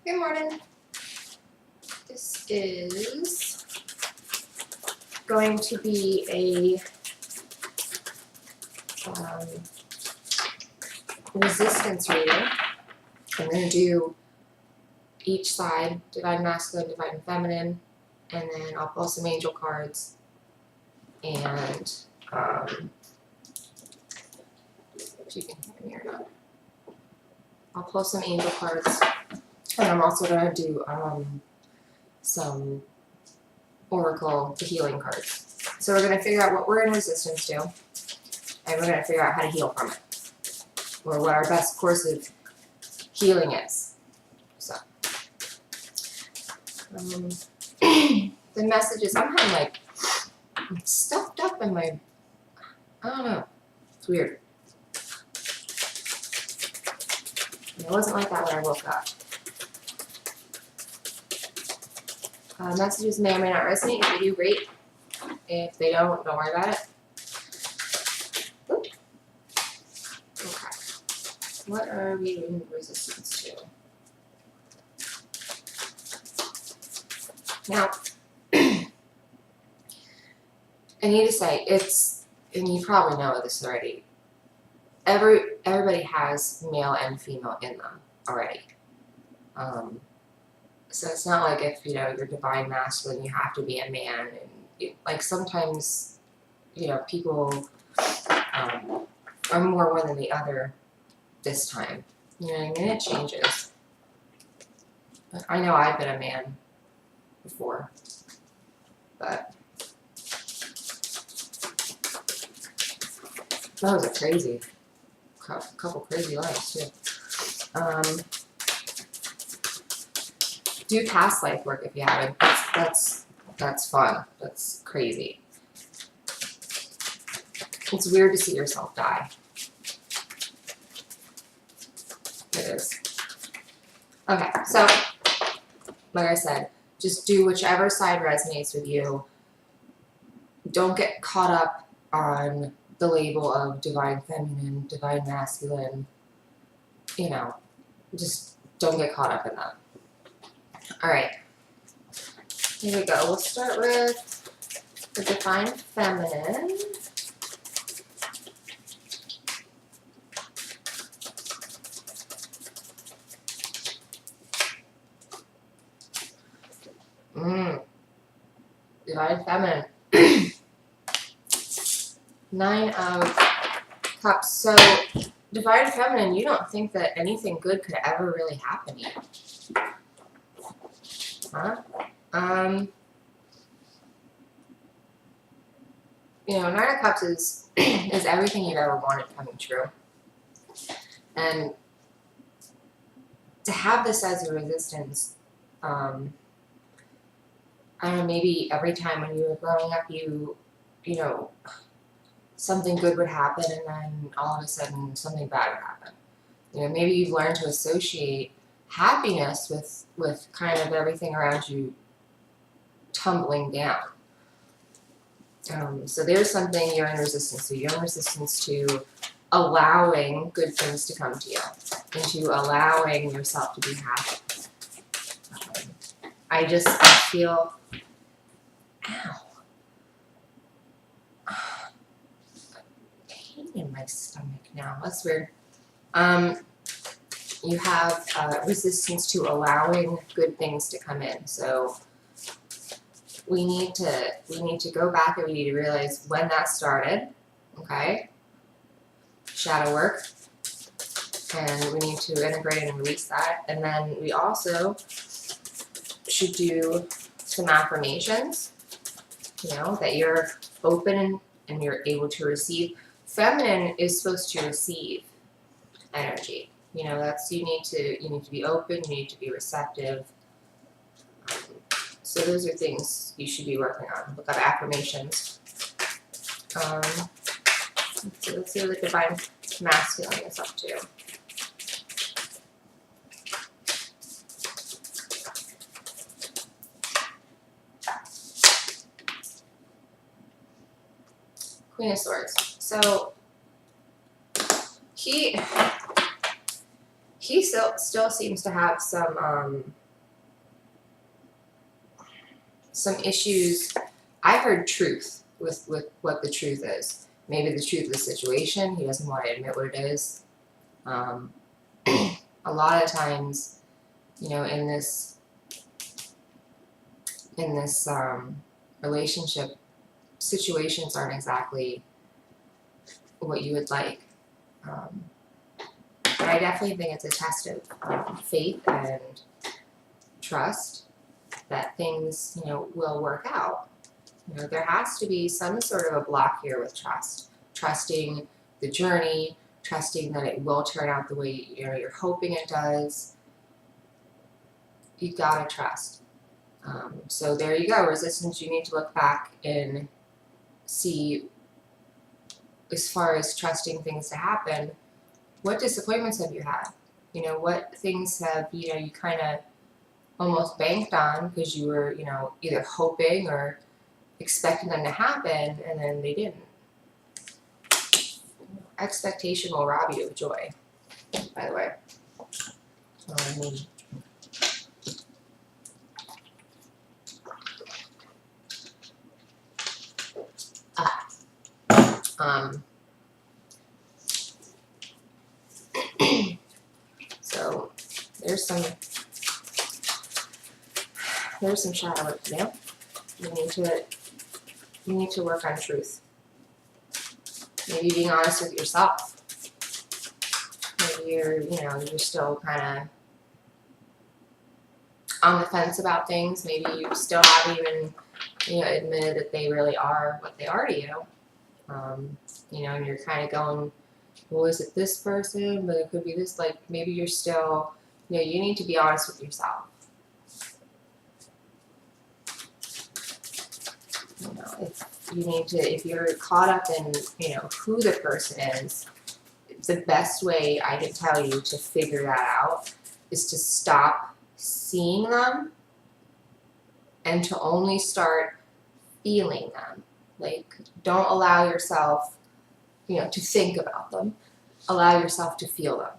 Good morning. This is going to be a resistance reading. I'm going to do each side, divine masculine, divine feminine, and then I'll pull some angel cards and if you can hear me or not. I'll pull some angel cards, and I'm also going to do some oracle healing cards. So we're going to figure out what we're in resistance to, and we're going to figure out how to heal from it, or what our best course of healing is. So the message is, I'm having like stuffed up in my, I don't know, it's weird. It wasn't like that when I woke up. Messages may or may not resonate. If they do, great. If they don't worry about it. Oop. Okay. What are we in resistance to? Now, I need to say, and you probably know this already, everybody has male and female in them already. So it's not like if, you're divine masculine, you have to be a man. And like sometimes, people are more one than the other this time. You know what I mean? It changes. I know I've been a man before, but that was a crazy, couple crazy lives too. Do past life work if you haven't. That's fun. That's crazy. It's weird to see yourself die. It is. Okay, so like I said, just do whichever side resonates with you. Don't get caught up on the label of divine feminine, divine masculine. Just don't get caught up in that. All right, here we go. We'll start with the divine feminine. Divine feminine. 9 of Cups. So, divine feminine, you don't think that anything good could ever really happen to you. Huh? 9 of Cups is everything you've ever wanted coming true. And to have this as a resistance, I don't know, maybe every time when you were growing up, something good would happen and then all of a sudden something bad would happen. Maybe you've learned to associate happiness with kind of everything around you tumbling down. So there's something you're in resistance to. You're in resistance to allowing good things to come to you and to allowing yourself to be happy. I feel, ow, pain in my stomach now. That's weird. You have resistance to allowing good things to come in. So we need to go back and we need to realize when that started. Okay, shadow work, and we need to integrate and release that. And then we also should do some affirmations. That you're open and you're able to receive. Feminine is supposed to receive energy. That's you need to be open, you need to be receptive. So those are things you should be working on. Look up affirmations. Let's see what the divine masculine is up to. Queen of Swords. So he he still seems to have some issues. I heard truth with what the truth is. Maybe the truth of the situation. He doesn't want to admit what it is. A lot of times, you know, in this relationship, situations aren't exactly what you would like. But I definitely think it's a test of faith and trust that things, you know, will work out. You know, there has to be some sort of a block here with trust. Trusting the journey, trusting that it will turn out the way, you know, you're hoping it does. You gotta trust. So there you go, resistance. You need to look back and see, as far as trusting things to happen, what disappointments have you had? You know, what things have, you know, you kind of almost banked on because you were, you know, either hoping or expecting them to happen, and then they didn't. Expectation will rob you of joy, by the way. So there's some shadow work to do. You need to work on truth. Maybe being honest with yourself. Maybe you're still kind of on the fence about things. Maybe you still haven't even, you know, admitted that they really are what they are to you. You know, and you're kind of going, well, is it this person? But it could be this. Like, maybe you're still, you know, you need to be honest with yourself. You know, if you're caught up in, you know, who the person is, the best way I can tell you to figure that out is to stop seeing them and to only start feeling them. Like, don't allow yourself, you know, to think about them. Allow yourself to feel them.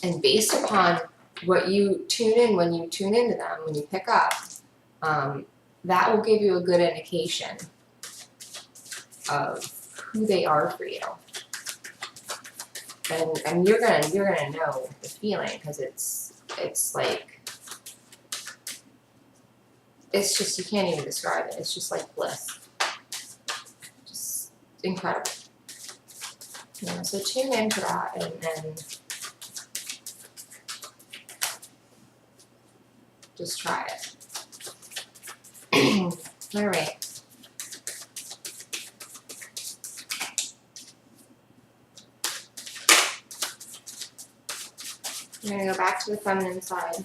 And based upon what you tune in, when you tune into them, when you pick up, that will give you a good indication of who they are for you. And you're gonna know the feeling, because it's like, it's just, you can't even describe it. It's just like bliss. Just incredible. You know, so tune into that and just try it. All right. I'm going to go back to the feminine side.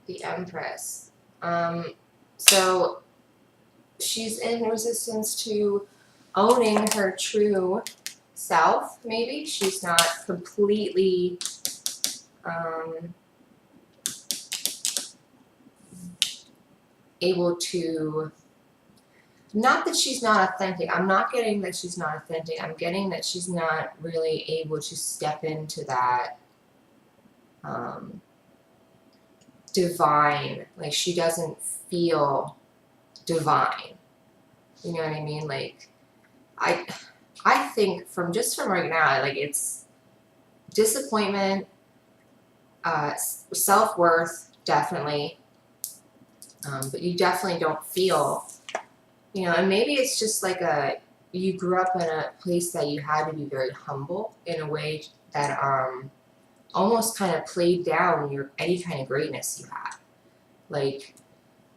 The Empress. So she's in resistance to owning her true self, maybe. She's not completely able to, not that she's not authentic. I'm not getting that she's not authentic. I'm getting that she's not really able to step into that divine, like she doesn't feel divine. You know what I mean? Like, I think from right now, like, it's disappointment, self-worth, definitely, but you definitely don't feel, you know, and maybe it's just like you grew up in a place that you had to be very humble in a way that almost kind of played down any kind of greatness you had. Like,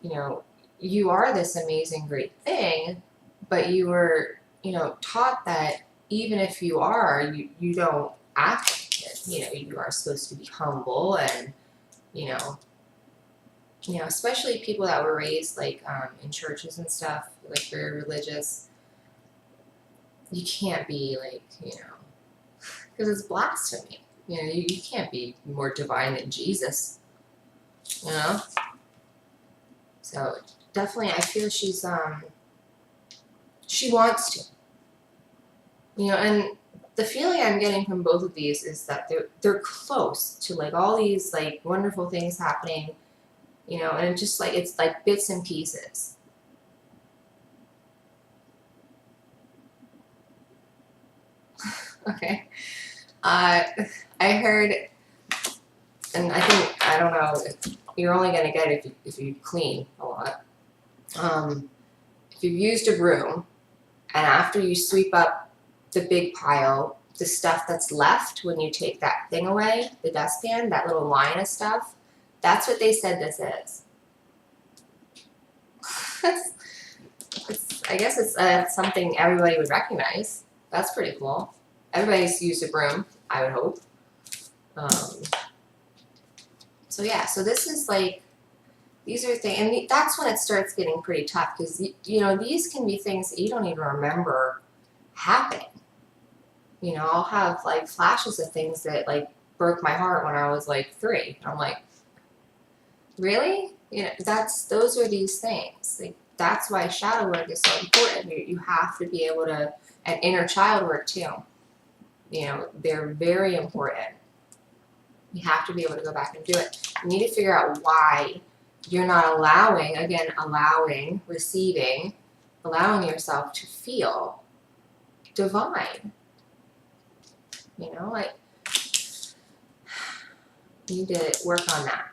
you know, you are this amazing, great thing, but you were, you know, taught that even if you are, you don't act like it. You know, you are supposed to be humble and, you know, especially people that were raised like in churches and stuff, like very religious. You can't be like, you know, because it's blasphemy. You know, you can't be more divine than Jesus. You know? So definitely I feel she's she wants to. You know, and the feeling I'm getting from both of these is that they're close to like all these like wonderful things happening, you know, and it's just like it's like bits and pieces. Okay. I heard, and I think, I don't know, you're only gonna get it if you clean a lot. If you've used a broom, and after you sweep up the big pile, the stuff that's left when you take that thing away, the dustpan, that little line of stuff, that's what they said this is. I guess it's something everybody would recognize. That's pretty cool. Everybody's used a broom, I would hope. So yeah, so this is like, these are things, and that's when it starts getting pretty tough, because you know, these can be things that you don't even remember happening. You know, I'll have like flashes of things that like broke my heart when I was like 3. I'm like, really? You know, those are these things. Like, that's why shadow work is so important. You have to be able to, and inner child work too. You know, they're very important. You have to be able to go back and do it. You need to figure out why you're not allowing, again, allowing, receiving, allowing yourself to feel divine. You know, like, you need to work on that.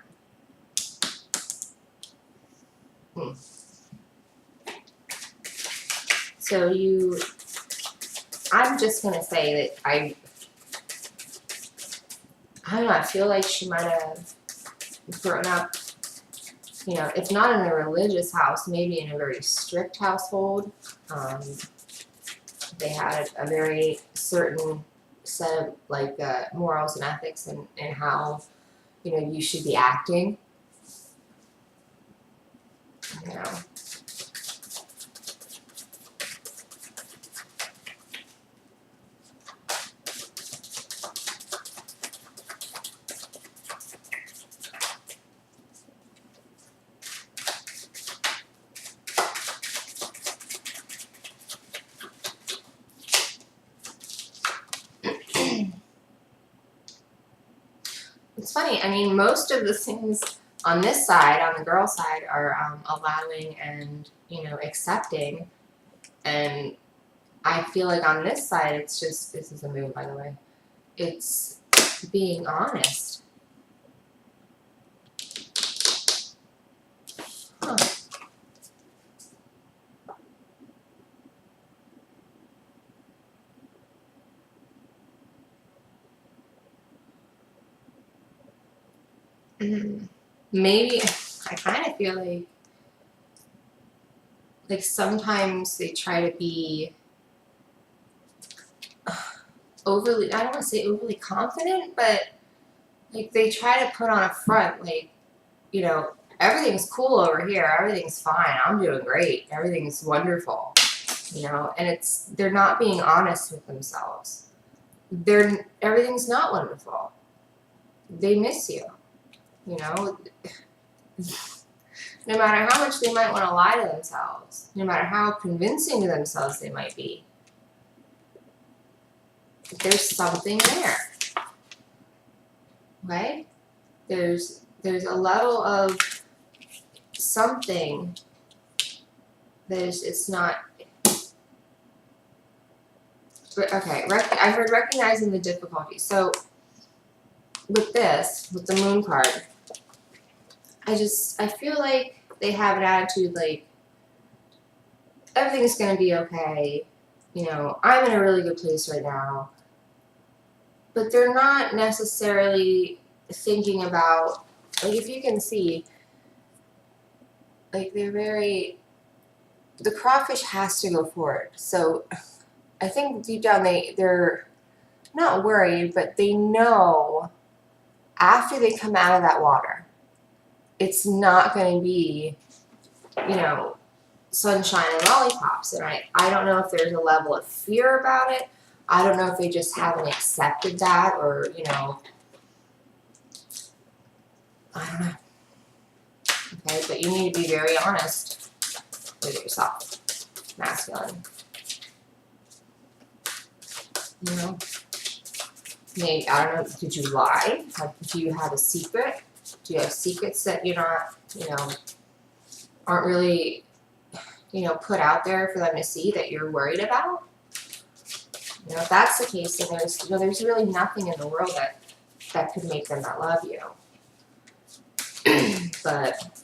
So I'm just gonna say that I don't know, I feel like she might have grown up, you know, if not in a religious house, maybe in a very strict household. They had a very certain set of like morals and ethics and how, you know, you should be acting. You know. It's funny, I mean, most of the things on this side, on the girl side, are allowing and, you know, accepting. And I feel like on this side, it's just, this is a moon, by the way, it's being honest. Huh. Maybe, I kind of feel like sometimes they try to be overly, I don't want to say overly confident, but like they try to put on a front, like, you know, everything's cool over here, everything's fine, I'm doing great, everything's wonderful, you know, and they're not being honest with themselves. Everything's not wonderful. They miss you, you know. No matter how much they might want to lie to themselves, no matter how convincing to themselves they might be, there's something there. Okay? There's a level of something it's not. Okay, I heard recognizing the difficulty. So with the moon card, I feel like they have an attitude like everything's gonna be okay, you know, I'm in a really good place right now. But they're not necessarily thinking about, like, if you can see, like, the crawfish has to go forward. So I think deep down they're not worried, but they know after they come out of that water, it's not going to be, you know, sunshine and lollipops. And I don't know if there's a level of fear about it. I don't know if they just haven't accepted that, or, you know, I don't know. Okay, but you need to be very honest with yourself, masculine. You know, maybe, I don't know, did you lie? Do you have a secret? Do you have secrets that you're not, you know, aren't really, you know, put out there for them to see that you're worried about? You know, if that's the case, then there's, you know, there's really nothing in the world that could make them not love you. But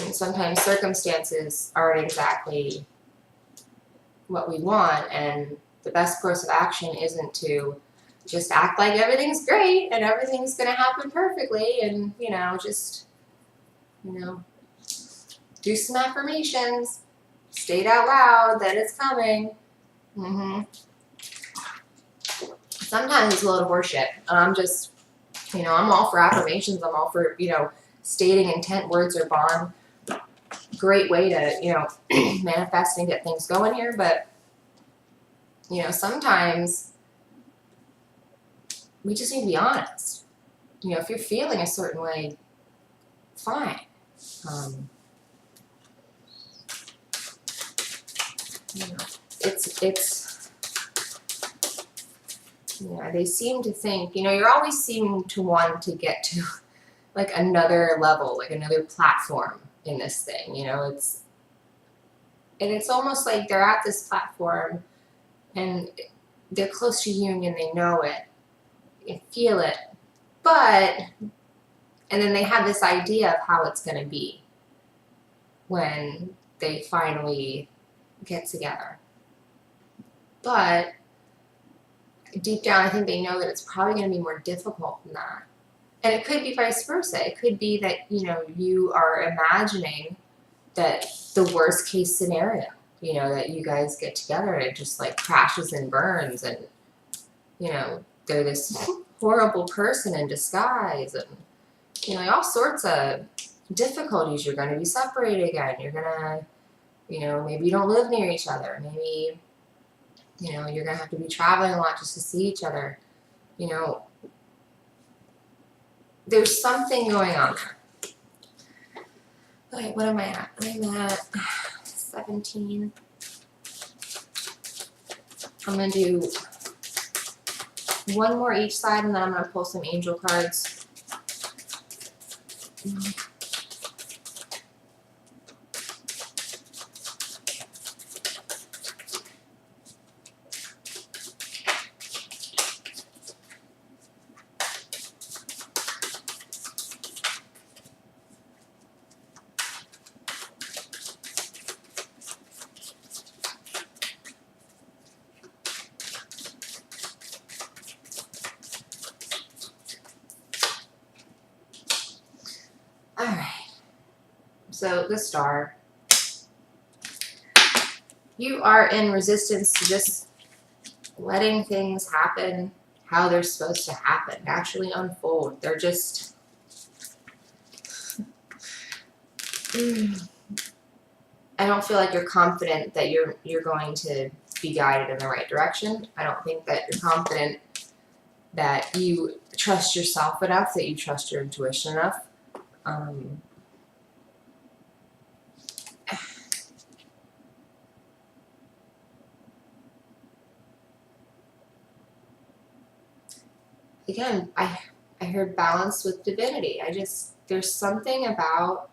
and sometimes circumstances aren't exactly what we want, and the best course of action isn't to just act like everything's great and everything's gonna happen perfectly, and you know, just, you know, do some affirmations, state out loud that it's coming. Sometimes it's a little horseshit. I'm just, you know, I'm all for affirmations. I'm all for, you know, stating intent. Words are bond. Great way to, you know, manifest and get things going here. But, you know, sometimes we just need to be honest. You know, if you're feeling a certain way, fine. You know, it's, yeah, they seem to think, you know, you're always seeming to want to get to like another level, like another platform in this thing, you know, it's almost like they're at this platform and they're close to you and they know it, you feel it, but, and then they have this idea of how it's going to be when they finally get together. But deep down, I think they know that it's probably going to be more difficult than that. And it could be vice versa. It could be that, you know, you are imagining that the worst case scenario, you know, that you guys get together and it just like crashes and burns and, you know, they're this horrible person in disguise and, you know, all sorts of difficulties. You're going to be separated again. You're going to, you know, maybe you don't live near each other. Maybe, you know, you're going to have to be traveling a lot just to see each other. You know, there's something going on there. Okay, what am I at? I'm at 17. I'm going to do one more each side and then I'm going to pull some angel cards. Alright, so the Star. You are in resistance to just letting things happen how they're supposed to happen, actually unfold. They're just... I don't feel like you're confident that you're going to be guided in the right direction. I don't think that you're confident that you trust yourself enough, that you trust your intuition enough. Again, I heard balance with divinity. There's something about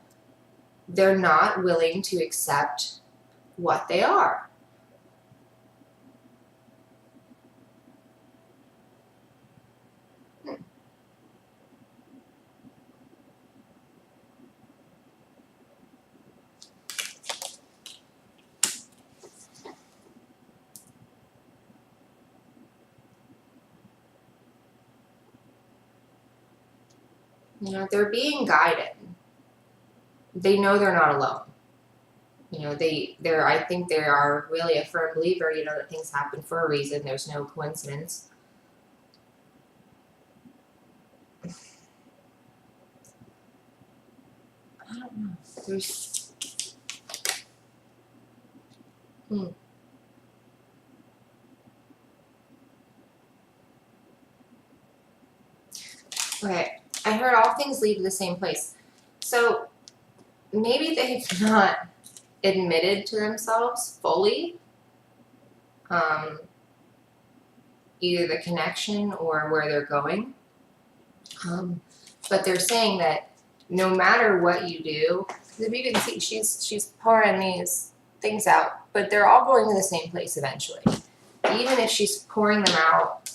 they're not willing to accept what they are. You know, they're being guided. They know they're not alone. You know, I think they are really a firm believer, you know, that things happen for a reason. There's no coincidence. I don't know. There's... Okay, I heard all things lead to the same place. So maybe they've not admitted to themselves fully either the connection or where they're going. But they're saying that no matter what you do, because you can see she's pouring these things out, but they're all going to the same place eventually. Even if she's pouring them out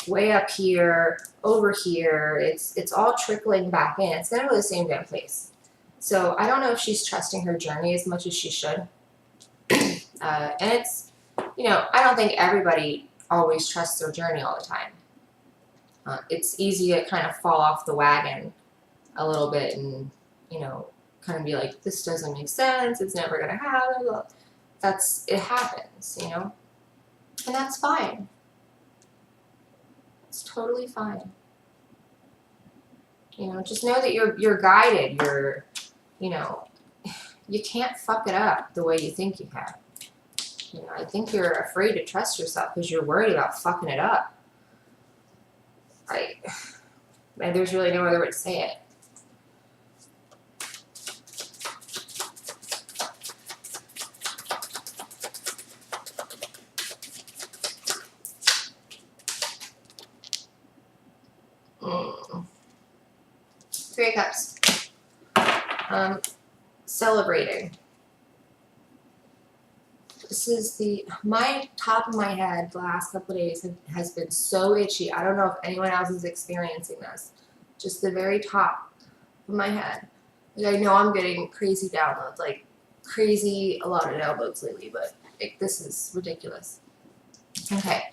way up here, over here, it's all trickling back in. It's gonna go to the same damn place. So I don't know if she's trusting her journey as much as she should. And it's, I don't think everybody always trusts their journey all the time. It's easy to kind of fall off the wagon a little bit and, kind of be like, this doesn't make sense, it's never gonna happen. It happens, and that's fine. It's totally fine. Just know that you're guided. You can't fuck it up the way you think you can. I think you're afraid to trust yourself because you're worried about fucking it up. And there's really no other way to say it. Three of Cups. Celebrating. This is my top of my head the last couple of days has been so itchy. I don't know if anyone else is experiencing this. Just the very top of my head. I know I'm getting crazy downloads, like crazy a lot of downloads lately, but this is ridiculous. Okay.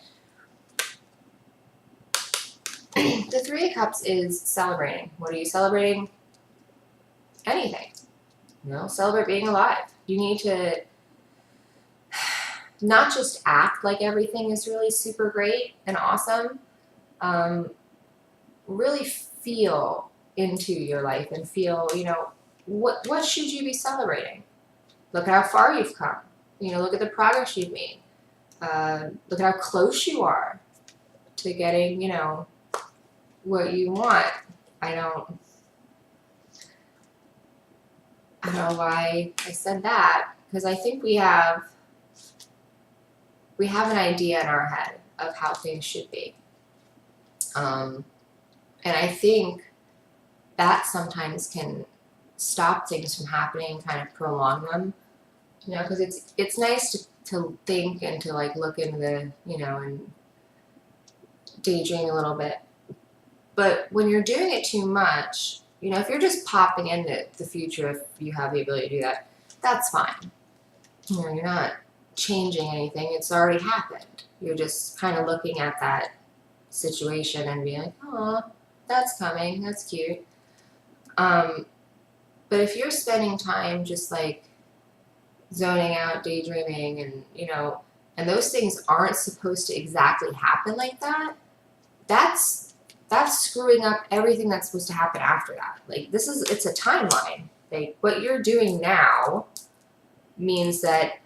The Three of Cups is celebrating. What are you celebrating? Anything. Celebrate being alive. You need to not just act like everything is really super great and awesome. Really feel into your life and feel, what should you be celebrating? Look at how far you've come. Look at the progress you've made. Look at how close you are to getting, what you want. I don't know why I said that, because I think we have an idea in our head of how things should be. And I think that sometimes can stop things from happening, kind of prolong them. Because it's nice to think and to look into the, and daydream a little bit. But when you're doing it too much, if you're just popping into the future, if you have the ability to do that, that's fine. You're not changing anything. It's already happened. You're just kind of looking at that situation and being like, oh, that's coming. That's cute. But if you're spending time just zoning out, daydreaming, and and those things aren't supposed to exactly happen like that, that's screwing up everything that's supposed to happen after that. It's a timeline. What you're doing now means that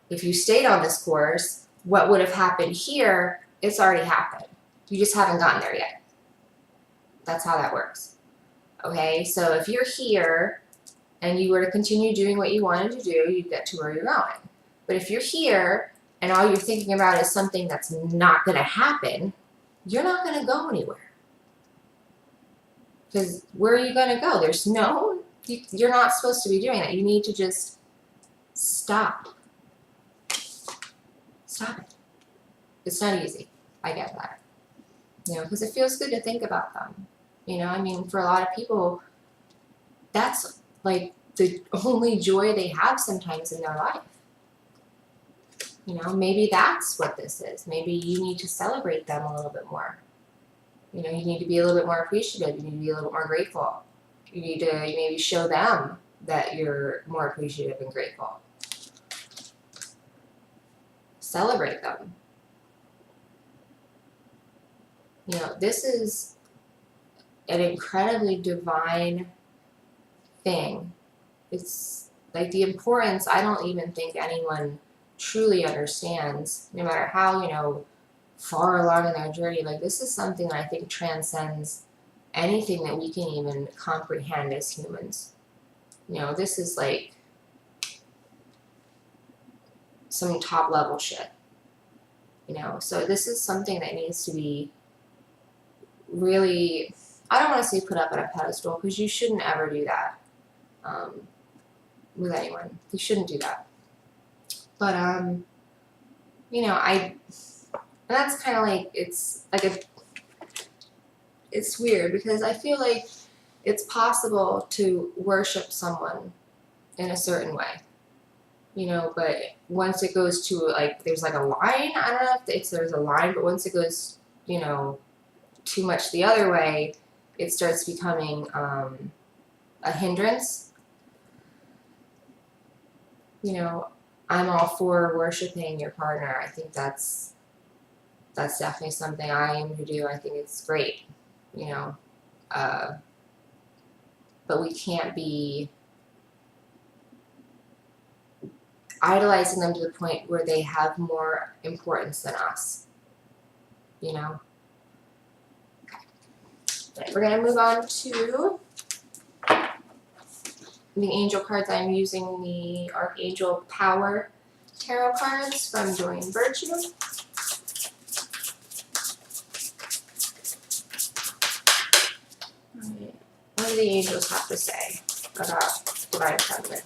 if you stayed on this course, what would have happened here, it's already happened. You just haven't gotten there yet. That's how that works. Okay, so if you're here and you were to continue doing what you wanted to do, you'd get to where you're going. But if you're here and all you're thinking about is something that's not going to happen, you're not going to go anywhere. Because where are you going to go? You're not supposed to be doing that. You need to just stop. Stop it. It's not easy. I get that. Because it feels good to think about them. For a lot of people, that's the only joy they have sometimes in their life. Maybe that's what this is. Maybe you need to celebrate them a little bit more. You need to be a little bit more appreciative. You need to be a little bit more grateful. You need to maybe show them that you're more appreciative and grateful. Celebrate them. This is an incredibly divine thing. It's the importance, I don't even think anyone truly understands, no matter how, far along in their journey. This is something that I think transcends anything that we can even comprehend as humans. This is some top level shit. You know, so this is something that needs to be really, I don't want to say put up on a pedestal, because you shouldn't ever do that with anyone. You shouldn't do that. But you know, and that's kind of like, it's weird, because I feel like it's possible to worship someone in a certain way, you know, but once it goes to like, there's like a line, I don't know if there's a line, but once it goes, you know, too much the other way, it starts becoming a hindrance. You know, I'm all for worshiping your partner. I think that's definitely something I aim to do. I think it's great, you know, but we can't be idolizing them to the point where they have more importance than us, you know. Okay, we're going to move on to the angel cards. I'm using the Archangel Power Tarot cards from Join Virtue. Alright, what do the angels have to say about Divine Feminine?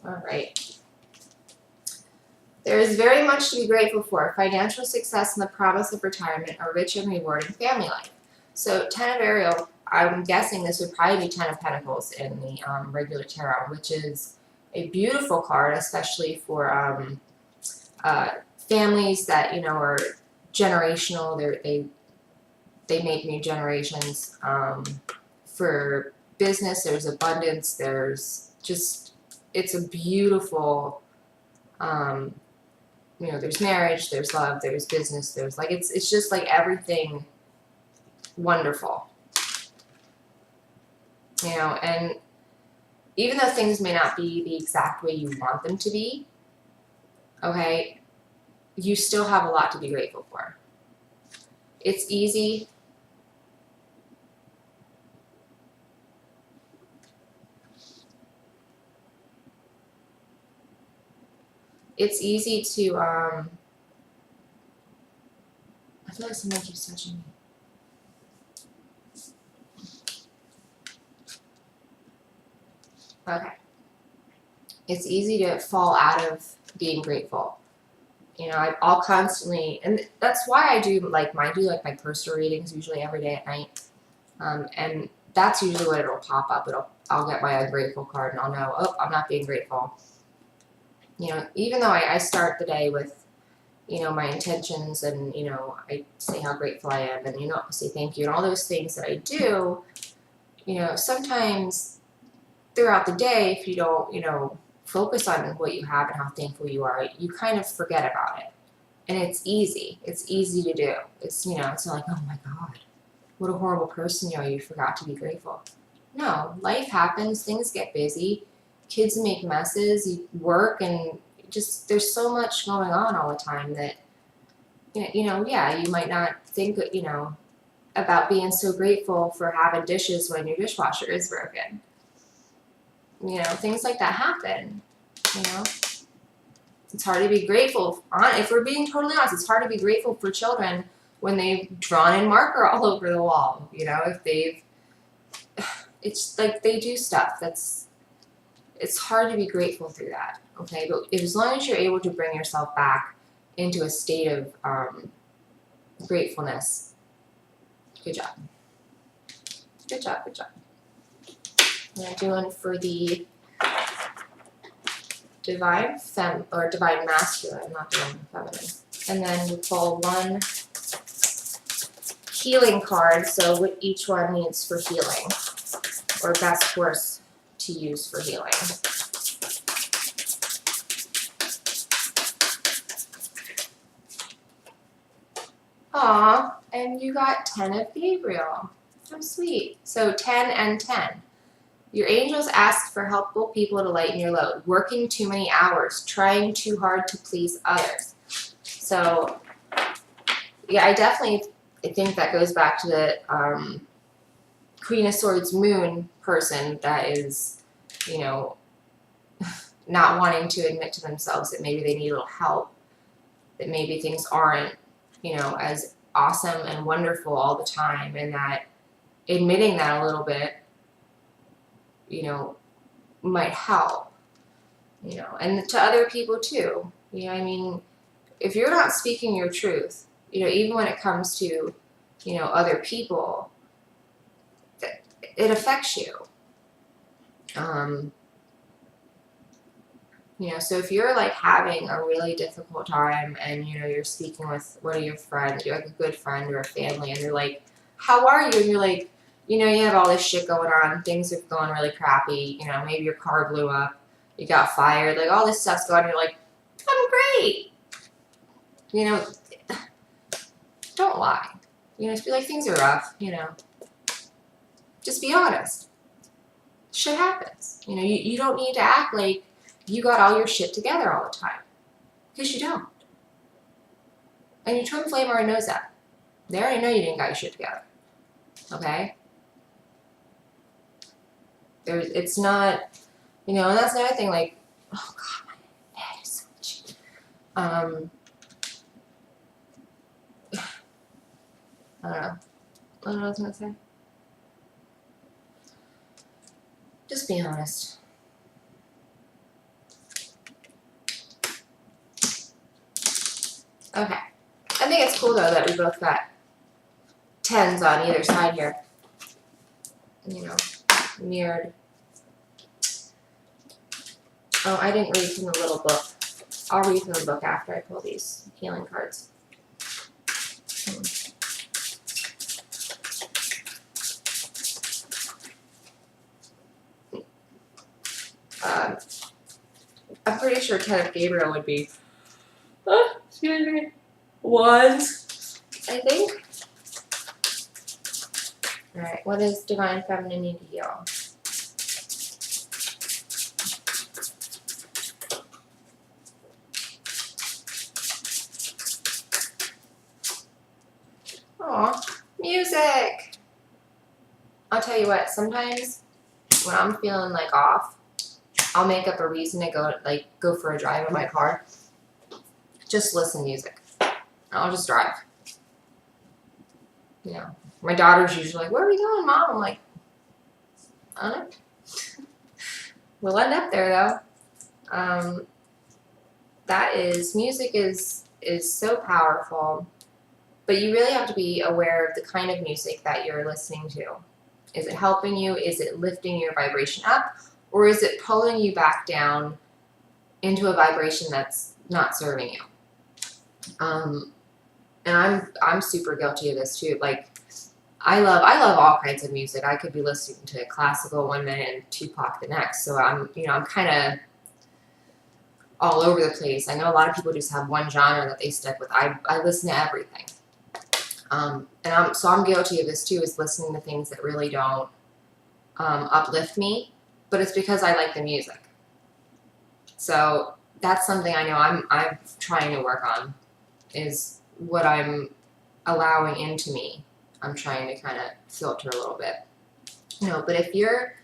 Alright. There is very much to be grateful for. Financial success and the promise of retirement, a rich and rewarding family life. So, Ten of Ariel, I'm guessing this would probably be Ten of Pentacles in the regular tarot, which is a beautiful card, especially for families that, you know, are generational. They make new generations. For business, there's abundance. There's just, it's a beautiful, you know, there's marriage, there's love, there's business, there's like, it's just like everything wonderful. You know, and even though things may not be the exact way you want them to be, okay, you still have a lot to be grateful for. It's easy. It's easy to, I feel like someone keeps touching me. Okay. It's easy to fall out of being grateful. You know, I'll constantly, and that's why I do like my personal readings usually every day at night. And that's usually what it'll pop up. I'll get my ungrateful card and I'll know, oh, I'm not being grateful. You know, even though I start the day with, you know, my intentions and, you know, I say how grateful I am and, you know, say thank you and all those things that I do, you know, sometimes throughout the day, if you don't, you know, focus on what you have and how thankful you are, you kind of forget about it. And it's easy. It's easy to do. It's, you know, it's not like, oh my God, what a horrible person you are, you forgot to be grateful. No, life happens, things get busy, kids make messes, you work, and just, there's so much going on all the time that, you know, yeah, you might not think, you know, about being so grateful for having dishes when your dishwasher is broken. You know, things like that happen, you know. It's hard to be grateful, if we're being totally honest, it's hard to be grateful for children when they've drawn in marker all over the wall, you know, if they've, it's like they do stuff that's, it's hard to be grateful through that, okay? But as long as you're able to bring yourself back into a state of gratefulness, good job. Good job, good job. And I'm doing for the divine divine masculine, not divine feminine. And then we pull one healing card, so what each one needs for healing, or best course to use for healing. Aw, and you got 10 of Gabriel. How sweet. So 10 and 10. Your angels ask for helpful people to lighten your load, working too many hours, trying too hard to please others. So, yeah, I definitely think that goes back to the Queen of Swords moon person that is, you know, not wanting to admit to themselves that maybe they need a little help, that maybe things aren't, you know, as awesome and wonderful all the time, and that admitting that a little bit, you know, might help, you know, and to other people too. You know, I mean, if you're not speaking your truth, you know, even when it comes to, you know, other people, it affects you. You know, so if you're like having a really difficult time and, you know, you're speaking with one of your friends, you're like a good friend or a family, and they're like, how are you? And you're like, you know, you have all this shit going on, things are going really crappy, you know, maybe your car blew up, you got fired, like all this stuff's going on, you're like, I'm great. You know, don't lie. You know, just be like, things are rough, you know. Just be honest. Shit happens. You know, you don't need to act like you got all your shit together all the time. Because you don't. And your twin flame already knows that. They already know you didn't got your shit together. Okay? It's not, you know, and that's another thing, like, oh god, my head is so itchy. I don't know. I don't know what I was gonna say. Just be honest. Okay. I think it's cool though that we both got 10s on either side here. You know, mirrored. Oh, I didn't read from the little book. I'll read from the book after I pull these healing cards. I'm pretty sure Kenneth Gabriel would be. Excuse me. Wands, I think. Alright, what does Divine Feminine need to heal? Aw, music! I'll tell you what, sometimes when I'm feeling like off, I'll make up a reason to go for a drive in my car. Just listen to music. I'll just drive. You know, my daughter's usually like, where are we going, Mom? I'm like, I don't know. We'll end up there though. Music is so powerful, but you really have to be aware of the kind of music that you're listening to. Is it helping you? Is it lifting your vibration up? Or is it pulling you back down into a vibration that's not serving you? And I'm super guilty of this too. Like, I love all kinds of music. I could be listening to classical one minute and Tupac the next. So I'm kind of all over the place. I know a lot of people just have one genre that they stick with. I listen to everything. And I'm guilty of this too, is listening to things that really don't uplift me, but it's because I like the music. So that's something I know I'm trying to work on, is what I'm allowing into me. I'm trying to kind of filter a little bit. You know, but if you're,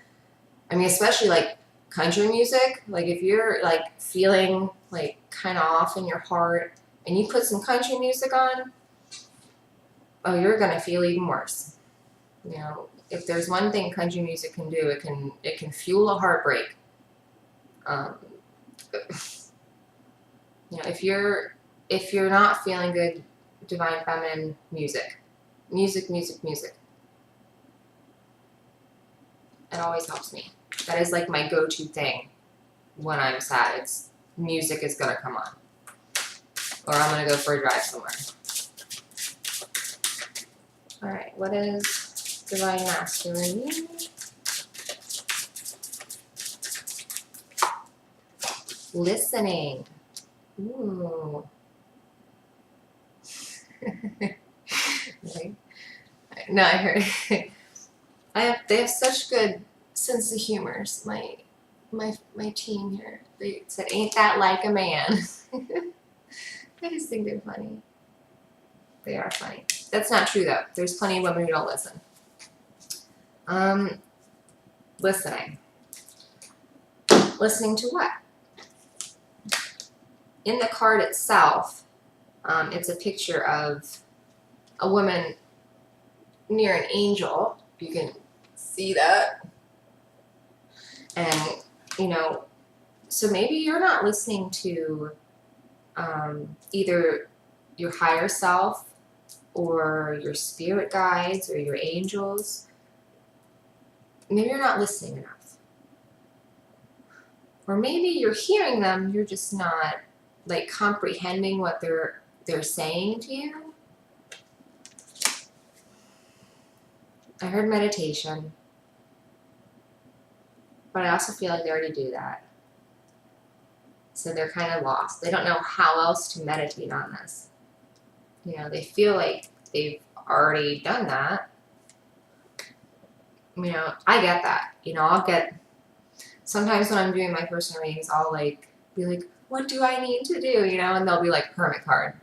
I mean, especially like country music, like if you're like feeling like kind of off in your heart and you put some country music on, oh, you're going to feel even worse. You know, if there's one thing country music can do, it can fuel a heartbreak. You know, if you're not feeling good, Divine Feminine music. It always helps me. That is like my go-to thing when I'm sad. It's music is gonna come on, or I'm gonna go for a drive somewhere. All right, what is Divine Masculine? Listening. Ooh. Okay. No, I heard. They have such good sense of humors. My team here. They said, "Ain't that like a man?" I just think they're funny. They are funny. That's not true though. There's plenty of women who don't listen. Listening. Listening to what? In the card itself, it's a picture of a woman near an angel. You can see that. And, you know, so maybe you're not listening to either your higher self or your spirit guides or your angels. Maybe you're not listening enough. Or maybe you're hearing them, you're just not like comprehending what they're saying to you. I heard meditation, but I also feel like they already do that. So they're kind of lost. They don't know how else to meditate on this. You know, they feel like they've already done that. You know, I get that. You know, sometimes when I'm doing my personal readings, I'll like be like, what do I need to do? You know, and they'll be like, hermit card.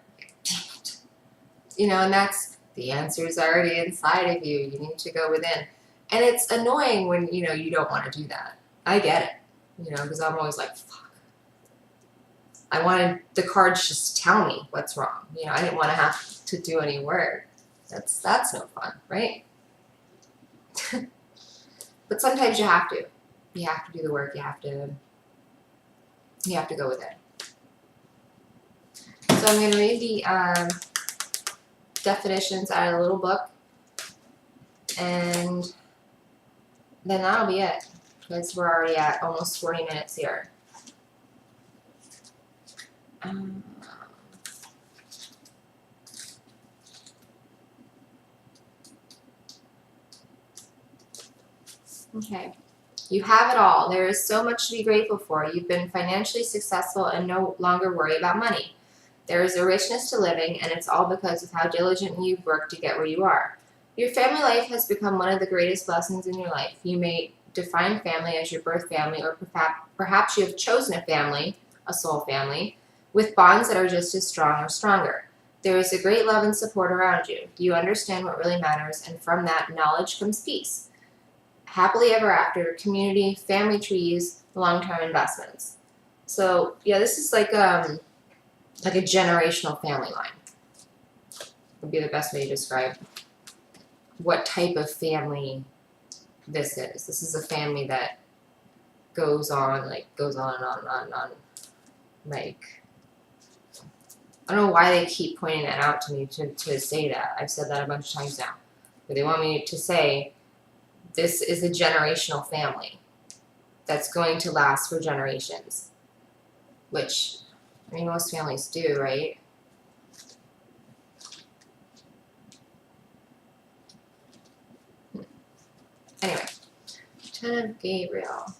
Damn it. You know, and that's, the answer's already inside of you. You need to go within. And it's annoying when, you know, you don't want to do that. I get it. You know, because I'm always like, fuck. I wanted the cards just tell me what's wrong. You know, I didn't want to have to do any work. That's no fun, right? But sometimes you have to. You have to do the work. You have to go with it. So I'm going to read the definitions out of the little book, and then that'll be it, because we're already at almost 40 minutes here. Okay. You have it all. There is so much to be grateful for. You've been financially successful and no longer worry about money. There is a richness to living, and it's all because of how diligently you've worked to get where you are. Your family life has become one of the greatest blessings in your life. You may define family as your birth family, or perhaps you have chosen a family, a soul family, with bonds that are just as strong or stronger. There is a great love and support around you. You understand what really matters, and from that knowledge comes peace. Happily ever after, community, family trees, long-term investments. So yeah, this is like a generational family line. Would be the best way to describe what type of family this is. This is a family that goes on and on and on. Like, I don't know why they keep pointing that out to me to say that. I've said that a bunch of times now. But they want me to say, this is a generational family that's going to last for generations. Which, I mean, most families do, right? Anyway, Ten of Gabriel.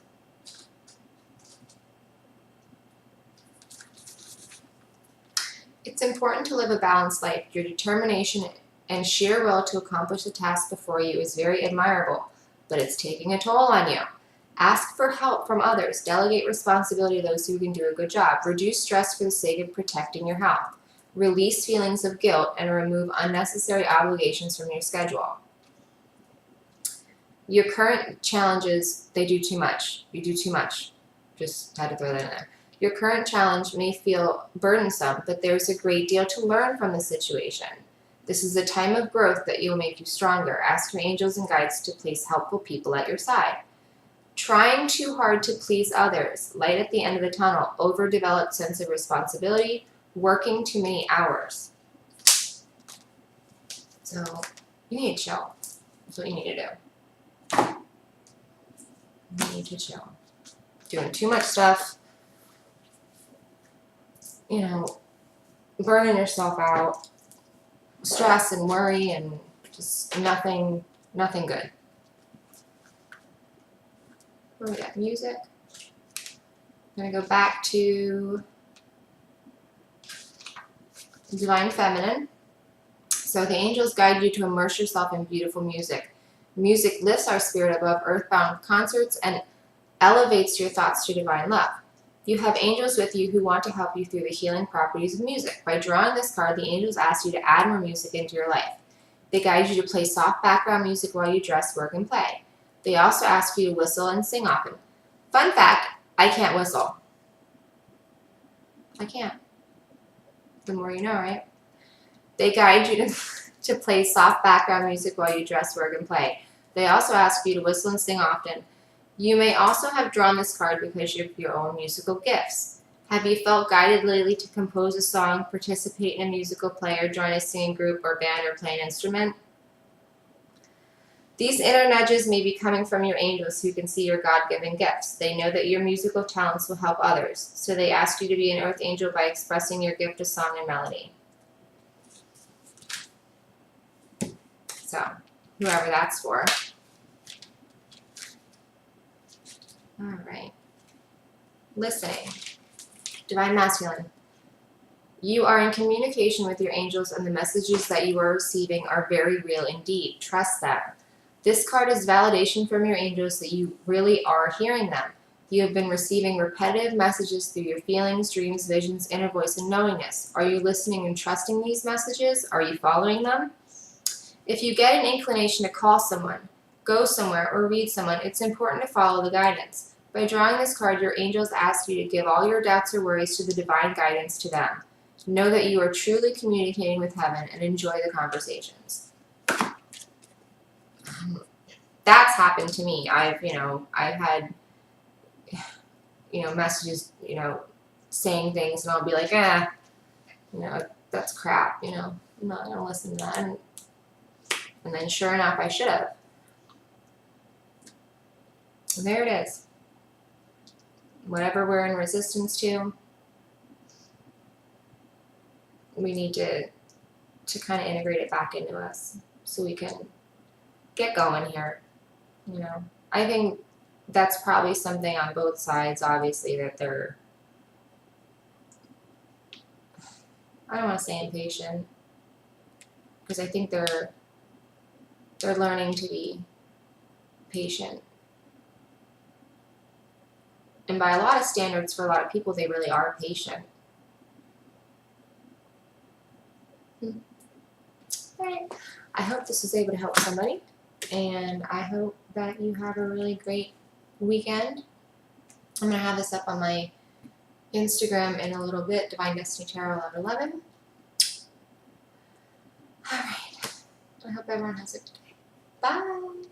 It's important to live a balanced life. Your determination and sheer will to accomplish the task before you is very admirable, but it's taking a toll on you. Ask for help from others. Delegate responsibility to those who can do a good job. Reduce stress for the sake of protecting your health. Release feelings of guilt and remove unnecessary obligations from your schedule. Your current challenges, they do too much. You do too much. Just had to throw that in there. Your current challenge may feel burdensome, but there's a great deal to learn from the situation. This is a time of growth that will make you stronger. Ask your angels and guides to place helpful people at your side. Trying too hard to please others. Light at the end of the tunnel. Overdeveloped sense of responsibility. Working too many hours. So, you need to chill. That's what you need to do. You need to chill. Doing too much stuff. You know, burning yourself out. Stress and worry and just nothing good. Where we got music. I'm going to go back to Divine Feminine. So the angels guide you to immerse yourself in beautiful music. Music lifts our spirit above earthbound concerts and elevates your thoughts to divine love. You have angels with you who want to help you through the healing properties of music. By drawing this card, the angels ask you to add more music into your life. They guide you to play soft background music while you dress, work, and play. They also ask you to whistle and sing often. Fun fact, I can't whistle. I can't. The more you know, right? They guide you to play soft background music while you dress, work, and play. They also ask you to whistle and sing often. You may also have drawn this card because of your own musical gifts. Have you felt guided lately to compose a song, participate in a musical play, or join a singing group or band or play an instrument? These inner nudges may be coming from your angels who can see your God-given gifts. They know that your musical talents will help others, so they ask you to be an earth angel by expressing your gift of song and melody. So, whoever that's for. All right. Listening. Divine Masculine. You are in communication with your angels, and the messages that you are receiving are very real indeed. Trust them. This card is validation from your angels that you really are hearing them. You have been receiving repetitive messages through your feelings, dreams, visions, inner voice, and knowingness. Are you listening and trusting these messages? Are you following them? If you get an inclination to call someone, go somewhere, or read someone, it's important to follow the guidance. By drawing this card, your angels ask you to give all your doubts or worries to the divine guidance to them. Know that you are truly communicating with heaven and enjoy the conversations. That's happened to me. I've had, messages, saying things, and I'll be like, that's crap, I'm not going to listen to that. And then sure enough, I should have. And there it is. Whatever we're in resistance to, we need to kind of integrate it back into us so we can get going here. I think that's probably something on both sides, obviously, that they're, I don't want to say impatient, because I think they're learning to be patient. And by a lot of standards, for a lot of people, they really are patient. Alright, I hope this was able to help somebody, and I hope that you have a really great weekend. I'm going to have this up on my Instagram in a little bit, Divine Destiny Tarot 1111. Alright, I hope everyone has a good day. Bye!